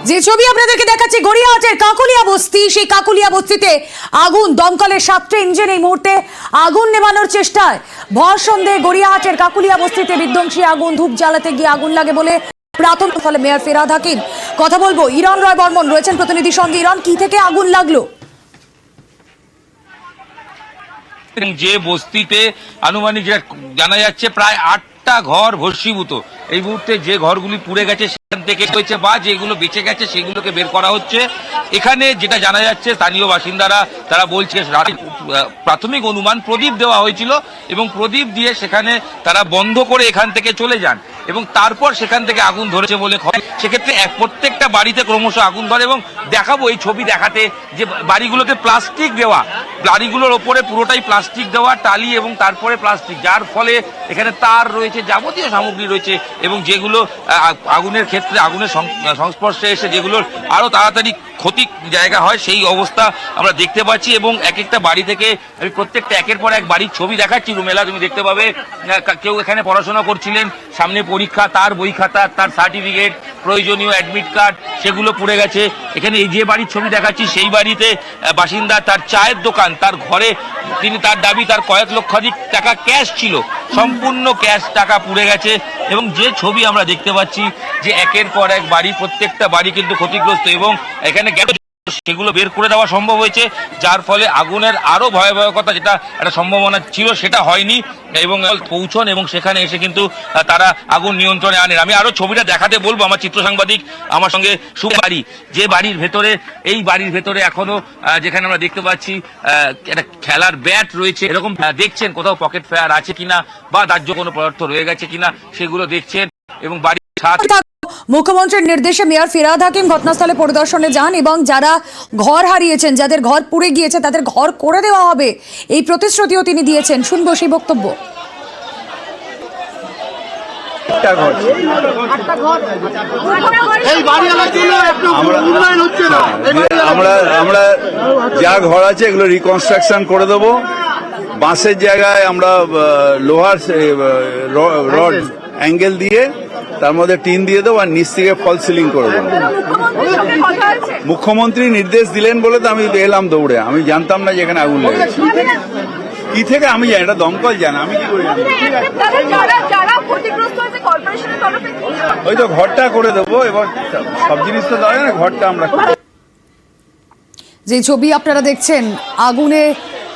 যে ছবি আপনাদেরকে দেখাচ্ছি গড়িয়াহাটের কাকুলিয়া বস্তি, সেই কাকুলিয়া বস্তিতে আগুন, দমকলের 7টি ইঞ্জিন এই মুহূর্তে আগুন নেভানোর চেষ্টায়। ভর সন্ধ্যায় গড়িয়াহাটের কাকুলিয়া বস্তিতে বিধ্বংসী আগুন, ধূপ জ্বালাতে গিয়ে আগুন লাগে বলে প্রাথমিক ফলে মেয়র ফিরহাদ হাকিম। কথা বলবো, ইরান রয় বর্মন রয়েছেন প্রতিনিধির সঙ্গে। ইরান, কি থেকে আগুন লাগলো? যে বস্তিতে আনুমানিক যেটা জানা যাচ্ছে প্রায় 8টা ঘর ভস্মীভূত। এই মুহূর্তে যে ঘরগুলি পুড়ে গেছে সেখান থেকে হয়েছে বা যেগুলো বেঁচে গেছে সেগুলোকে বের করা হচ্ছে। এখানে যেটা জানা যাচ্ছে স্থানীয় বাসিন্দারা তারা বলছে প্রাথমিক অনুমান প্রদীপ দেওয়া হয়েছিল এবং প্রদীপ দিয়ে সেখানে তারা বন্ধ করে এখান থেকে চলে যান এবং তারপর সেখান থেকে আগুন ধরেছে বলে খবর। সেক্ষেত্রে প্রত্যেকটা বাড়িতে ক্রমশ আগুন ধরে এবং দেখাবো এই ছবি দেখাতে যে বাড়িগুলোতে প্লাস্টিক দেওয়া, বাড়িগুলোর ওপরে পুরোটাই প্লাস্টিক দেওয়া, টালি এবং তারপরে প্লাস্টিক, যার ফলে এখানে তার রয়েছে, যাবতীয় সামগ্রী রয়েছে এবং যেগুলো আগুনের ক্ষেত্রে আগুনের সংস্পর্শে এসে যেগুলোর আরো তাড়াতাড়ি ক্ষতির জায়গা হয় সেই অবস্থা আমরা দেখতে পাচ্ছি। এবং এক একটা বাড়ি থেকে আমি প্রত্যেকটা একের পর এক বাড়ির ছবি দেখাচ্ছি। রুমেলা, তুমি দেখতে পাবে কেউ এখানে পড়াশোনা করছিলেন, সামনে পরীক্ষা, তার বই খাতা, তার সার্টিফিকেট, প্রয়োজনীয় অ্যাডমিট কার্ড সেগুলো পুড়ে গেছে। এখানে এই যে বাড়ির ছবি দেখাচ্ছি সেই বাড়িতে বাসিন্দা, তার চায়ের দোকান, তার ঘরে তার দাবি তার কয়েক লক্ষাধিক টাকা ক্যাশ ছিল, সম্পূর্ণ ক্যাশ টাকা পুড়ে গেছে। এবং যে ছবি আমরা দেখতে পাচ্ছি যে একের পর এক বাড়ি, প্রত্যেকটা বাড়ি কিন্তু ক্ষতিগ্রস্ত এবং এখানে সেগুলো বের করে দেওয়া সম্ভব হয়েছে, যার ফলে আগুনের আরো ভয়াবহতা যেটা একটা সম্ভাবনা ছিল সেটা হয়নি এবং পৌঁছন এবং সেখানে এসে কিন্তু তারা আগুন নিয়ন্ত্রণে আনেন। আমি আরো ছবিটা দেখাতে বলবো আমার চিত্র সাংবাদিক আমার সঙ্গে বাড়ি, যে বাড়ির ভেতরে, এই বাড়ির ভেতরে এখনো যেখানে আমরা দেখতে পাচ্ছি একটা খেলার ব্যাট রয়েছে, এরকম দেখছেন কোথাও পকেট ফায়ার আছে কিনা বা দাহ্য কোনো পদার্থ রয়ে গেছে কিনা সেগুলো দেখছেন। এবং বাড়ির ছাদ, মুখ্যমন্ত্রীর নির্দেশে মেয়র ফিরহাদ হাকিম ঘটনাস্থলে পরিদর্শনে যান এবং যারা ঘর হারিয়েছেন, যাদের ঘর পুড়ে গিয়েছে তাদের ঘর করে দেওয়া হবে, এই প্রতিশ্রুতিও তিনি দিয়েছেন। শুনবো সেই বক্তব্য। আমরা যা ঘর আছে এগুলো রিকনস্ট্রাকশন করে দেবো। বাঁশের জায়গায় আমরা লোহার রড অ্যাঙ্গেল দিয়ে তার মধ্যে টিন দিয়ে দেবো আর নিচ থেকে ফল সিলিং করে দেবো। মুখ্যমন্ত্রী নির্দেশ দিলেন বলে তো আমি এলাম দৌড়ে, আমি জানতাম না যে এখানে আগুন লেগেছে। কি থেকে আমি জানি, এটা দমকল জানা, আমি কি করে জানি? ওই তো ঘরটা করে দেবো, এবার সব জিনিস তো দেওয়া না, ঘরটা আমরা। যে ছবি আপনারা দেখছেন, আগুনে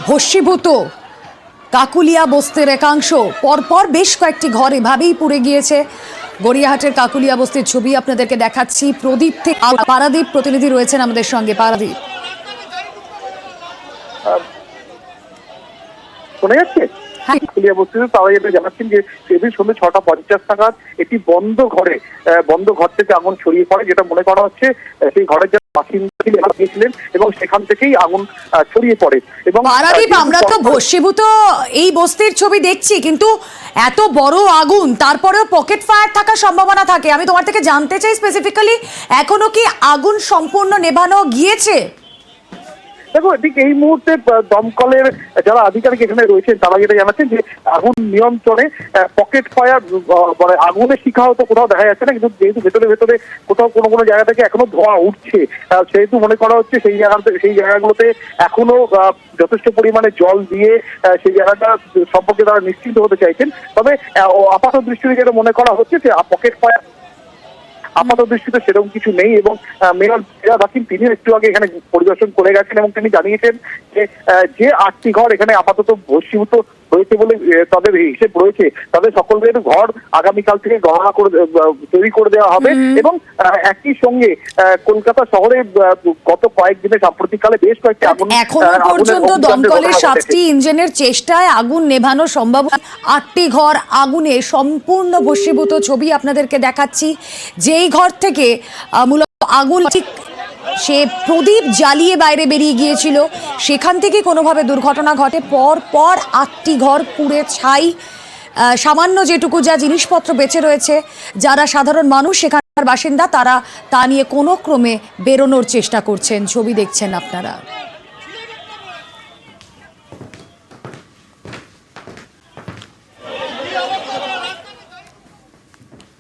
ভস্মীভূত কাকুলিয়া বস্তির একাংশ, পরপর বেশ কয়েকটি ঘর এভাবেই পুড়ে গিয়েছে। গড়িয়াহাটের কাকুলিয়া বস্তির ছবি আপনাদেরকে দেখাচ্ছি। প্রদীপ থেকে পারাদীপ প্রতিনিধি রয়েছেন আমাদের সঙ্গে। পারাদীপ, শোনা যাচ্ছে? কাকুলিয়া বস্তিতে তারা যেটা জানাচ্ছেন যে সেদিন সন্ধ্যে 6:50 নাগাদ একটি বন্ধ ঘর থেকে আগুন ছড়িয়ে পড়ে, যেটা মনে করা হচ্ছে সেই ঘরের যারা বাসিন্দা গিয়েছিলেন এবং সেখান থেকেই আগুন ছড়িয়ে পড়ে। এবং পারাদীপ, আমরা তো ভস্মীভূত এই বস্তির ছবি দেখছি, কিন্তু এত বড় আগুন, তারপরেও পকেট ফায়ার থাকার সম্ভাবনা থাকে। আমি তোমার থেকে জানতে চাই স্পেসিফিক্যালি, এখনো কি আগুন সম্পূর্ণ নেভানো গিয়েছে? দেখো, ঠিক এই মুহূর্তে দমকলের যারা আধিকারিক এখানে রয়েছেন তারা যেটা জানাচ্ছেন যে আগুন নিয়ন্ত্রণে, পকেট ফায়ার মানে আগুনের শিখা হয়তো কোথাও দেখা যাচ্ছে না, কিন্তু যেহেতু ভেতরে কোথাও কোনো জায়গা থেকে এখনো ধোঁয়া উঠছে, সেহেতু মনে করা হচ্ছে সেই জায়গাগুলোতে এখনো যথেষ্ট পরিমাণে জল দিয়ে সেই জায়গাটা সম্পর্কে তারা নিশ্চিন্ত হতে চাইছেন। তবে আপাত দৃষ্টিতে যেটা মনে করা হচ্ছে যে পকেট ফায়ার আপাত দৃষ্টিতে সেরকম কিছু নেই। এবং মেয়র ফিরহাদ হাকিম তিনি একটু আগে এখানে পরিদর্শন করে গেছেন এবং তিনি জানিয়েছেন যে 8টি ঘর এখানে আপাতত ভস্মীভূত হয়েছে বলে তাদের হিসেব রয়েছে, তাদের সকলের ঘর আগামীকাল থেকে গণনা করে তৈরি করে দেওয়া হবে। এবং একই সঙ্গে কলকাতা শহরে গত কয়েকদিনে সাম্প্রতিককালে বেশ কয়েকটি আগুন, এখনো পর্যন্ত দমকলের 7টি ইঞ্জিনের চেষ্টায় আগুন নেভানো সম্ভব। 8টি ঘর আগুনে সম্পূর্ণ ভস্মীভূত ছবি আপনাদেরকে দেখাচ্ছি। যেই ঘর থেকে মূলত আগুন ঠিক সে প্রদীপ জ্বালিয়ে বাইরে বেরিয়ে গিয়েছিল, সেখান থেকে কোনোভাবে দুর্ঘটনা ঘটে। পর 8টি ঘর পুড়ে ছাই। সামান্য যেটুকু যা জিনিসপত্র বেঁচে রয়েছে, যারা সাধারণ মানুষ সেখানকার বাসিন্দা, তারা তা নিয়ে কোনো ক্রমে বেরোনোর চেষ্টা করছেন। ছবি দেখছেন আপনারা।